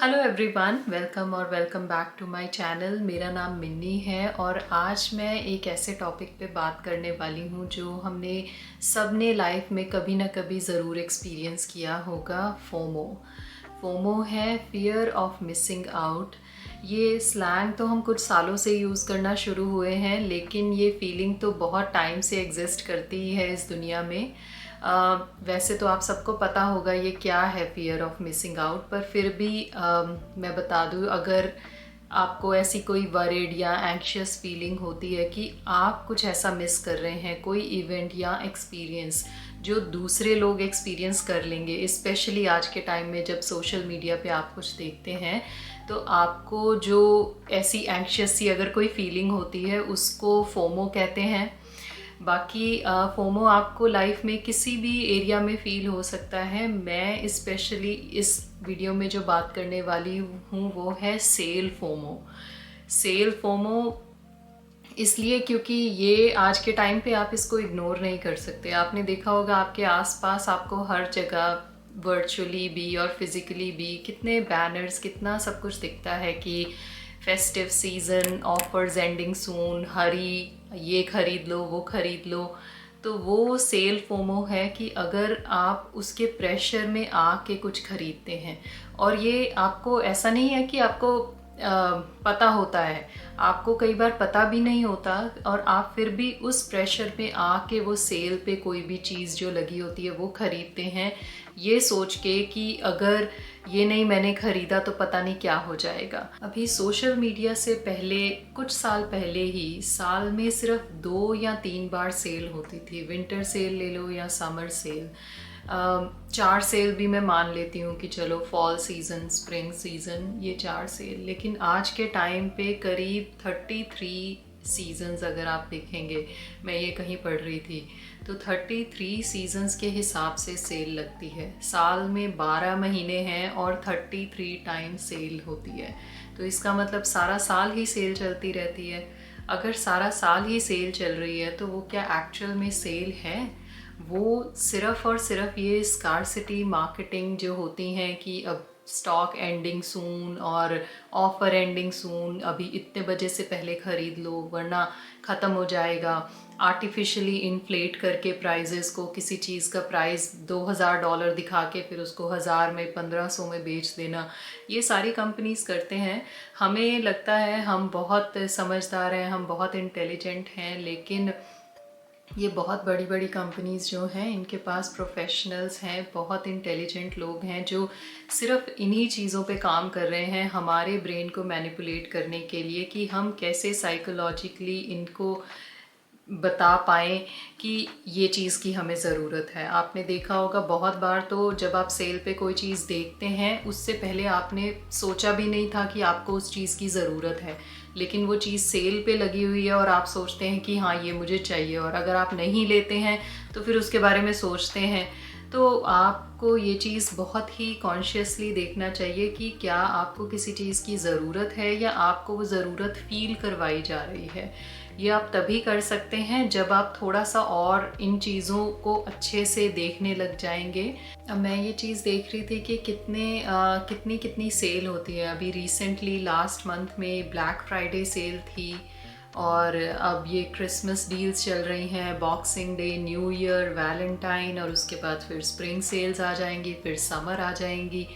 Hello everyone, welcome और welcome back to my channel. मेरा नाम मिन्नी है और आज मैं एक ऐसे टॉपिक पे बात करने वाली हूँ जो हमने सब ने लाइफ में कभी ना कभी ज़रूर एक्सपीरियंस किया होगा। फोमो। फोमो है फियर ऑफ मिसिंग आउट। ये स्लैंग तो हम कुछ सालों से यूज़ करना शुरू हुए हैं, लेकिन ये फीलिंग तो बहुत टाइम से एग्जिस्ट करती ही है इस दुनिया में। वैसे तो आप सबको पता होगा ये क्या है फियर ऑफ मिसिंग आउट, पर फिर भी मैं बता दूँ, अगर आपको ऐसी कोई वरीड या एंग्शियस फीलिंग होती है कि आप कुछ ऐसा मिस कर रहे हैं, कोई इवेंट या एक्सपीरियंस जो दूसरे लोग एक्सपीरियंस कर लेंगे, स्पेशली आज के टाइम में जब सोशल मीडिया पे आप कुछ देखते हैं, तो आपको जो ऐसी एंग्शियस सी अगर कोई फीलिंग होती है उसको फोमो कहते हैं। बाकी फोमो आपको लाइफ में किसी भी एरिया में फ़ील हो सकता है। मैं स्पेशली इस वीडियो में जो बात करने वाली हूँ वो है सेल फोमो। सेल फोमो इसलिए क्योंकि ये आज के टाइम पे आप इसको इग्नोर नहीं कर सकते। आपने देखा होगा आपके आसपास आपको हर जगह वर्चुअली भी और फिज़िकली भी कितने बैनर्स, कितना सब कुछ दिखता है कि फेस्टिव सीज़न, ऑफर्स एंडिंग सून, हरी, ये ख़रीद लो, वो ख़रीद लो। तो वो सेल फोमो है कि अगर आप उसके प्रेशर में आके कुछ ख़रीदते हैं, और ये आपको ऐसा नहीं है कि आपको पता होता है, आपको कई बार पता भी नहीं होता और आप फिर भी उस प्रेशर में आके वो सेल पे कोई भी चीज़ जो लगी होती है वो ख़रीदते हैं, ये सोच के कि अगर ये नहीं मैंने ख़रीदा तो पता नहीं क्या हो जाएगा। अभी सोशल मीडिया से पहले, कुछ साल पहले ही, साल में सिर्फ 2 या 3 बार सेल होती थी। विंटर सेल ले लो या समर सेल। 4 सेल भी मैं मान लेती हूँ कि चलो फॉल सीज़न, स्प्रिंग सीज़न, ये 4 सेल। लेकिन आज के टाइम पे करीब 33 सीज़न्स अगर आप देखेंगे, मैं ये कहीं पढ़ रही थी, तो 33 सीज़न्स के हिसाब से सेल लगती है। साल में 12 महीने हैं और 33 टाइम सेल होती है। तो इसका मतलब सारा साल ही सेल चलती रहती है। अगर सारा साल ही सेल चल रही है तो वो क्या एक्चुअल में सेल है? वो सिर्फ़ और सिर्फ ये स्कार्सिटी मार्केटिंग जो होती हैं कि अब स्टॉक एंडिंग सून और ऑफ़र एंडिंग सून, अभी इतने बजे से पहले ख़रीद लो वरना ख़त्म हो जाएगा, आर्टिफिशियली इन्फ्लेट करके प्राइजेस को, किसी चीज़ का प्राइस $2000 दिखा के फिर उसको 1000 में, 1500 में बेच देना, ये सारी कंपनीज़ करते हैं। हमें लगता है हम बहुत समझदार हैं, हम बहुत इंटेलिजेंट हैं, लेकिन ये बहुत बड़ी बड़ी कंपनीज़ जो हैं इनके पास प्रोफेशनल्स हैं, बहुत इंटेलिजेंट लोग हैं जो सिर्फ इन्हीं चीज़ों पे काम कर रहे हैं, हमारे ब्रेन को मैनिपुलेट करने के लिए कि हम कैसे साइकोलॉजिकली इनको बता पाएँ कि ये चीज़ की हमें ज़रूरत है। आपने देखा होगा बहुत बार, तो जब आप सेल पे कोई चीज़ देखते हैं उससे पहले आपने सोचा भी नहीं था कि आपको उस चीज़ की ज़रूरत है, लेकिन वो चीज़ सेल पे लगी हुई है और आप सोचते हैं कि हाँ ये मुझे चाहिए, और अगर आप नहीं लेते हैं तो फिर उसके बारे में सोचते हैं। तो आपको ये चीज़ बहुत ही कॉन्शियसली देखना चाहिए कि क्या आपको किसी चीज़ की ज़रूरत है या आपको वो ज़रूरत फ़ील करवाई जा रही है। ये आप तभी कर सकते हैं जब आप थोड़ा सा और इन चीज़ों को अच्छे से देखने लग जाएंगे। अब मैं ये चीज़ देख रही थी कि कितनी कितनी सेल होती है। अभी रिसेंटली लास्ट मंथ में ब्लैक फ्राइडे सेल थी, और अब ये क्रिसमस डील्स चल रही हैं, boxing day, new year, Valentine, और उसके बाद फिर स्प्रिंग सेल्स आ जाएंगी, फिर समर आ जाएंगी।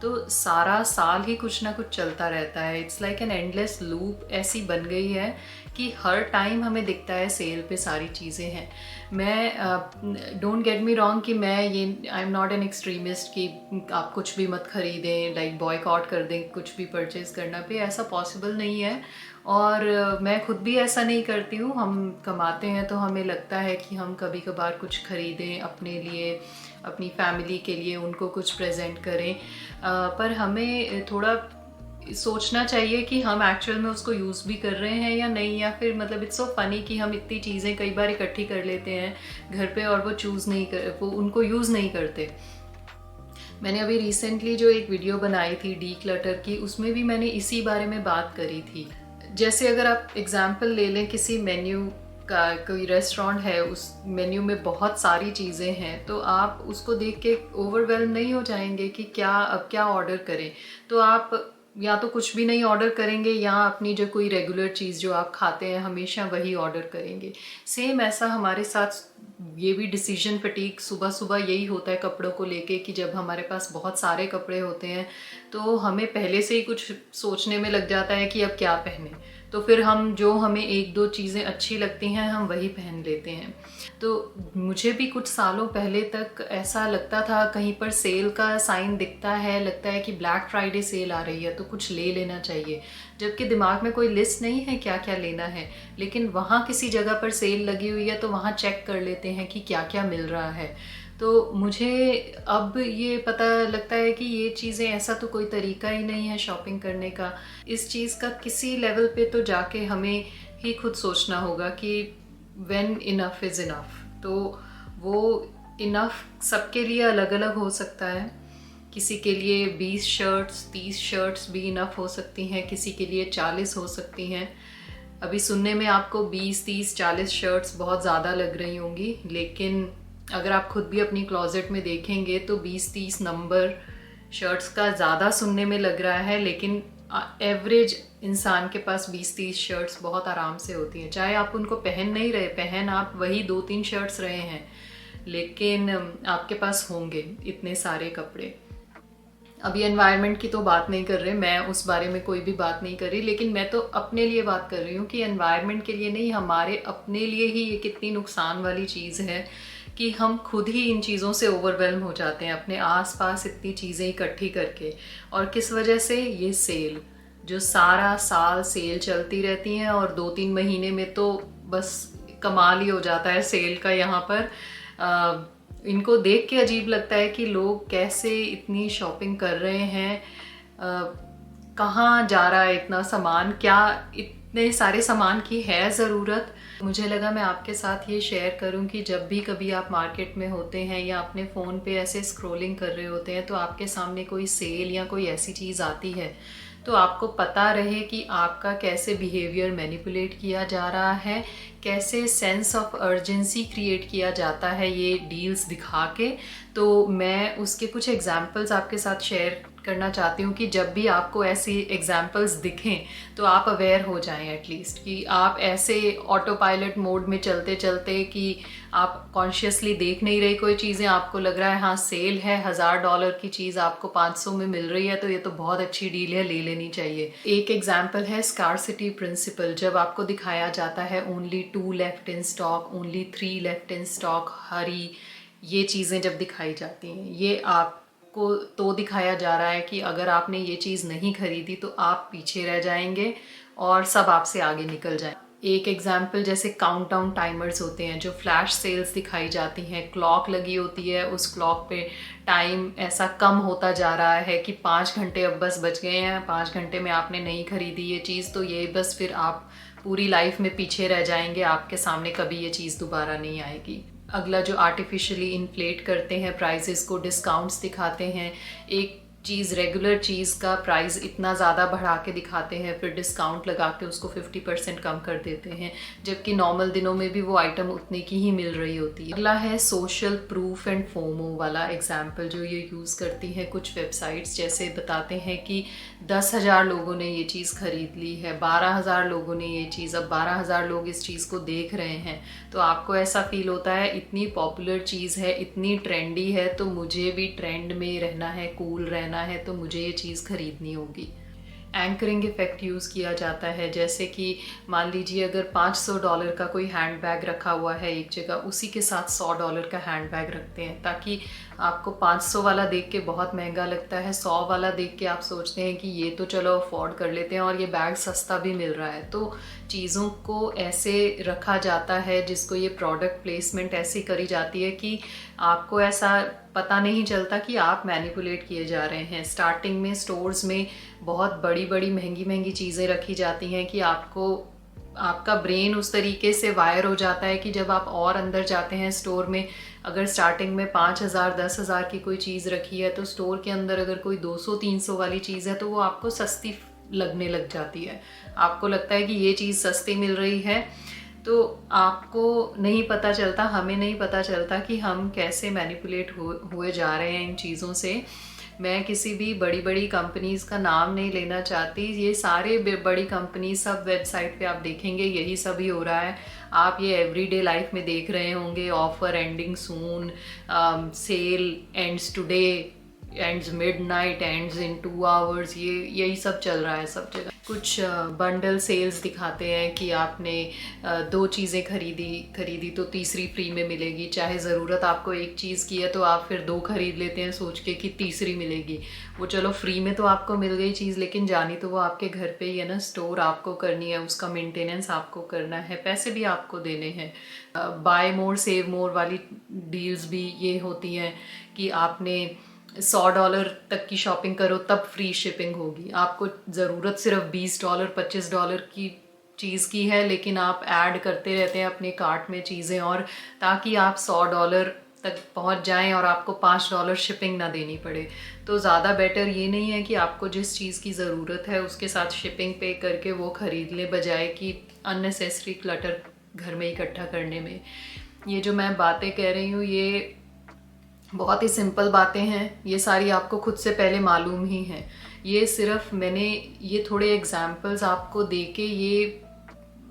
तो सारा साल ही कुछ ना कुछ चलता रहता है। It's like an endless loop ऐसी बन गई है कि हर टाइम हमें दिखता है सेल पे सारी चीज़ें हैं। मैं डोंट गेट मी रॉन्ग कि मैं ये I am not an extremist कि आप कुछ भी मत ख़रीदें, लाइक बॉयकॉट कर दें कुछ भी परचेज़ करना पे, ऐसा पॉसिबल नहीं है। और मैं खुद भी ऐसा नहीं करती हूँ। हम कमाते हैं तो हमें लगता है कि हम कभी कभार कुछ ख़रीदें अपने लिए, अपनी फैमिली के लिए, उनको कुछ प्रेजेंट करें, पर हमें थोड़ा सोचना चाहिए कि हम एक्चुअल में उसको यूज़ भी कर रहे हैं या नहीं, या फिर मतलब इट्स सो फनी कि हम इतनी चीज़ें कई बार इकट्ठी कर लेते हैं घर पे और वो उनको यूज़ नहीं करते। मैंने अभी रिसेंटली जो एक वीडियो बनाई थी डी क्लटर की, उसमें भी मैंने इसी बारे में बात करी थी। जैसे अगर आप एग्जाम्पल ले लें किसी मेन्यू का कोई रेस्टोरेंट है, उस मेन्यू में बहुत सारी चीज़ें हैं, तो आप उसको देख के ओवरवेल्म नहीं हो जाएंगे कि अब क्या ऑर्डर करें। तो आप या तो कुछ भी नहीं ऑर्डर करेंगे या अपनी जो कोई रेगुलर चीज़ जो आप खाते हैं हमेशा वही ऑर्डर करेंगे। सेम ऐसा हमारे साथ ये भी डिसीजन फटीक सुबह सुबह यही होता है कपड़ों को लेके कि जब हमारे पास बहुत सारे कपड़े होते हैं तो हमें पहले से ही कुछ सोचने में लग जाता है कि अब क्या पहने, तो फिर हम जो हमें एक दो चीज़ें अच्छी लगती हैं हम वही पहन लेते हैं। तो मुझे भी कुछ सालों पहले तक ऐसा लगता था, कहीं पर सेल का साइन दिखता है, लगता है कि ब्लैक फ्राइडे सेल आ रही है तो कुछ ले लेना चाहिए, जबकि दिमाग में कोई लिस्ट नहीं है क्या क्या लेना है, लेकिन वहाँ किसी जगह पर सेल लगी हुई है तो वहाँ चेक कर लेते हैं कि क्या क्या मिल रहा है। तो मुझे अब ये पता लगता है कि ये चीज़ें, ऐसा तो कोई तरीका ही नहीं है शॉपिंग करने का। इस चीज़ का किसी लेवल पे तो जाके हमें ही खुद सोचना होगा कि व्हेन इनफ इज़ इनफ। तो वो इनफ सबके लिए अलग अलग हो सकता है। किसी के लिए 20 शर्ट्स 30 शर्ट्स भी इनफ हो सकती हैं, किसी के लिए 40 हो सकती हैं। अभी सुनने में आपको 20 30 40 शर्ट्स बहुत ज़्यादा लग रही होंगी, लेकिन अगर आप खुद भी अपनी क्लोजेट में देखेंगे तो 20-30 नंबर शर्ट्स का ज़्यादा सुनने में लग रहा है, लेकिन एवरेज इंसान के पास 20-30 शर्ट्स बहुत आराम से होती हैं। चाहे आप उनको पहन नहीं रहे, पहन आप वही 2-3 शर्ट्स रहे हैं, लेकिन आपके पास होंगे इतने सारे कपड़े। अभी एनवायरनमेंट की तो बात नहीं कर रहे, मैं उस बारे में कोई भी बात नहीं कर रही, लेकिन मैं तो अपने लिए बात कर रही हूँ कि एनवायरनमेंट के लिए नहीं, हमारे अपने लिए ही ये कितनी नुकसान वाली चीज़ है कि हम खुद ही इन चीज़ों से ओवरवेल्म हो जाते हैं अपने आसपास इतनी चीज़ें इकट्ठी करके। और किस वजह से? ये सेल, जो सारा साल सेल चलती रहती हैं और 2-3 महीने में तो बस कमाल ही हो जाता है सेल का। यहाँ पर इनको देख के अजीब लगता है कि लोग कैसे इतनी शॉपिंग कर रहे हैं, कहाँ जा रहा है इतना सामान, क्या इतने सारे सामान की है ज़रूरत। मुझे लगा मैं आपके साथ ये शेयर करूं कि जब भी कभी आप मार्केट में होते हैं या अपने फ़ोन पे ऐसे स्क्रॉलिंग कर रहे होते हैं तो आपके सामने कोई सेल या कोई ऐसी चीज़ आती है तो आपको पता रहे कि आपका कैसे बिहेवियर मैनिपुलेट किया जा रहा है, कैसे सेंस ऑफ अर्जेंसी क्रिएट किया जाता है ये डील्स दिखा के। तो मैं उसके कुछ एग्जांपल्स आपके साथ शेयर करना चाहती हूँ कि जब भी आपको ऐसी एग्जांपल्स दिखें तो आप अवेयर हो जाएं एटलीस्ट, कि आप ऐसे ऑटो पायलट मोड में चलते चलते कि आप कॉन्शियसली देख नहीं रहे कोई चीज़ें, आपको लग रहा है हाँ सेल है, $1000 की चीज़ आपको 500 में मिल रही है तो ये तो बहुत अच्छी डील है, ले लेनी चाहिए। एक एग्जाम्पल है स्कार्सिटी प्रिंसिपल। जब आपको दिखाया जाता है only 2 left in stock, only 3 left in stock, hurry, ये चीज़ें जब दिखाई जाती हैं, ये आपको तो दिखाया जा रहा है कि अगर आपने ये चीज़ नहीं खरीदी तो आप पीछे रह जाएंगे और सब आपसे आगे निकल जाएंगे। एक एग्जाम्पल जैसे काउंटडाउन टाइमर्स होते हैं, जो फ्लैश सेल्स दिखाई जाती हैं, क्लॉक लगी होती है, उस क्लॉक पे टाइम ऐसा कम होता जा रहा है कि 5 घंटे अब बस बच गए हैं, 5 घंटे में आपने नहीं खरीदी ये चीज़ तो ये बस फिर आप पूरी लाइफ में पीछे रह जाएंगे, आपके सामने कभी ये चीज़ दोबारा नहीं आएगी। अगला जो आर्टिफिशियली इन्फ्लेट करते हैं प्राइजेस को, डिस्काउंट्स दिखाते हैं, एक चीज़ रेगुलर चीज़ का प्राइस इतना ज़्यादा बढ़ा के दिखाते हैं, फिर डिस्काउंट लगा के उसको 50% कम कर देते हैं, जबकि नॉर्मल दिनों में भी वो आइटम उतने की ही मिल रही होती है। अगला है सोशल प्रूफ एंड फोमो वाला एग्जाम्पल, जो ये यूज़ करती हैं कुछ वेबसाइट्स, जैसे बताते हैं कि 10,000 लोगों ने ये चीज़ खरीद ली है, 12,000 लोगों ने ये चीज़, अब 12,000 लोग इस चीज़ को देख रहे हैं, तो आपको ऐसा फील होता है इतनी पॉपुलर चीज़ है, इतनी ट्रेंडी है, तो मुझे भी ट्रेंड में रहना है, कूल रहना है, तो मुझे ये चीज़ खरीदनी होगी। एंकरिंग इफेक्ट यूज़ किया जाता है, जैसे कि मान लीजिए अगर $500 का कोई हैंड बैग रखा हुआ है एक जगह, उसी के साथ $100 का हैंड बैग रखते हैं ताकि आपको 500 वाला देख के बहुत महंगा लगता है, 100 वाला देख के आप सोचते हैं कि ये तो चलो अफोर्ड कर लेते हैं और ये बैग सस्ता भी मिल रहा है। तो चीज़ों को ऐसे रखा जाता है, जिसको ये प्रोडक्ट प्लेसमेंट ऐसी करी जाती है कि आपको ऐसा पता नहीं चलता कि आप मैनिपुलेट किए जा रहे हैं। स्टार्टिंग में स्टोर्स में बहुत बड़ी बड़ी महंगी महंगी चीज़ें रखी जाती हैं कि आपका ब्रेन उस तरीके से वायर हो जाता है कि जब आप और अंदर जाते हैं स्टोर में, अगर स्टार्टिंग में 5,000 10,000 की कोई चीज़ रखी है तो स्टोर के अंदर अगर कोई 200-300 वाली चीज़ है तो वो आपको सस्ती लगने लग जाती है। आपको लगता है कि ये चीज़ सस्ती मिल रही है, तो आपको नहीं पता चलता, हमें नहीं पता चलता कि हम कैसे मैनिपुलेट हुए जा रहे हैं इन चीज़ों से। मैं किसी भी बड़ी बड़ी कंपनीज़ का नाम नहीं लेना चाहती, ये सारे बड़ी कंपनी सब वेबसाइट पे आप देखेंगे यही सब ही हो रहा है। आप ये एवरीडे लाइफ में देख रहे होंगे, offer ending soon, sale ends today, ends midnight, ends in 2 hours, ये यही सब चल रहा है सब जगह। कुछ बंडल सेल्स दिखाते हैं कि आपने 2 चीज़ें खरीदी तो तीसरी फ्री में मिलेगी। चाहे ज़रूरत आपको एक चीज़ की है तो आप फिर 2 खरीद लेते हैं सोच के कि तीसरी मिलेगी। वो चलो फ्री में तो आपको मिल गई चीज़, लेकिन जानी तो वो आपके घर पे ही है ना, स्टोर आपको करनी है, उसका मेंटेनेंस आपको करना है, पैसे भी आपको देने हैं। बाय मोर सेव मोर वाली डील्स भी ये होती हैं कि आपने $100 तक की शॉपिंग करो तब फ्री शिपिंग होगी। आपको ज़रूरत सिर्फ $20 $25 की चीज़ की है, लेकिन आप ऐड करते रहते हैं अपने कार्ट में चीज़ें, और ताकि आप $100 तक पहुंच जाएं और आपको $5 शिपिंग ना देनी पड़े। तो ज़्यादा बेटर ये नहीं है कि आपको जिस चीज़ की ज़रूरत है उसके साथ शिपिंग पे करके वो ख़रीद ले, बजाय कि अननेसेसरी क्लटर घर में इकट्ठा करने में। ये जो मैं बातें कह रही हूँ ये बहुत ही सिंपल बातें हैं, ये सारी आपको खुद से पहले मालूम ही हैं। ये सिर्फ मैंने ये थोड़े एग्जाम्पल्स आपको दे के, ये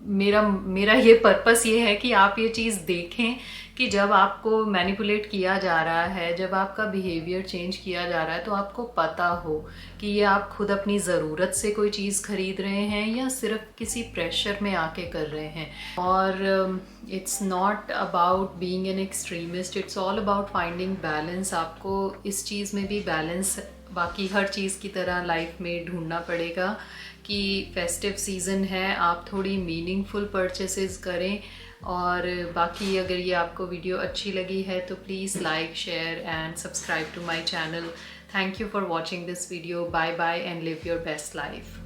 मेरा ये पर्पस ये है कि आप ये चीज़ देखें कि जब आपको मैनिपुलेट किया जा रहा है, जब आपका बिहेवियर चेंज किया जा रहा है, तो आपको पता हो कि ये आप खुद अपनी ज़रूरत से कोई चीज़ खरीद रहे हैं या सिर्फ किसी प्रेशर में आके कर रहे हैं। और it's not about being an extremist, it's all about finding balance. आपको इस चीज़ में भी बैलेंस बाकी हर चीज़ की तरह लाइफ में ढूंढना पड़ेगा कि फेस्टिव सीज़न है, आप थोड़ी मीनिंगफुल परचेसेस करें। और बाकी अगर ये आपको वीडियो अच्छी लगी है तो please like, share and subscribe to my channel. Thank you for watching this video. Bye bye and live your best life.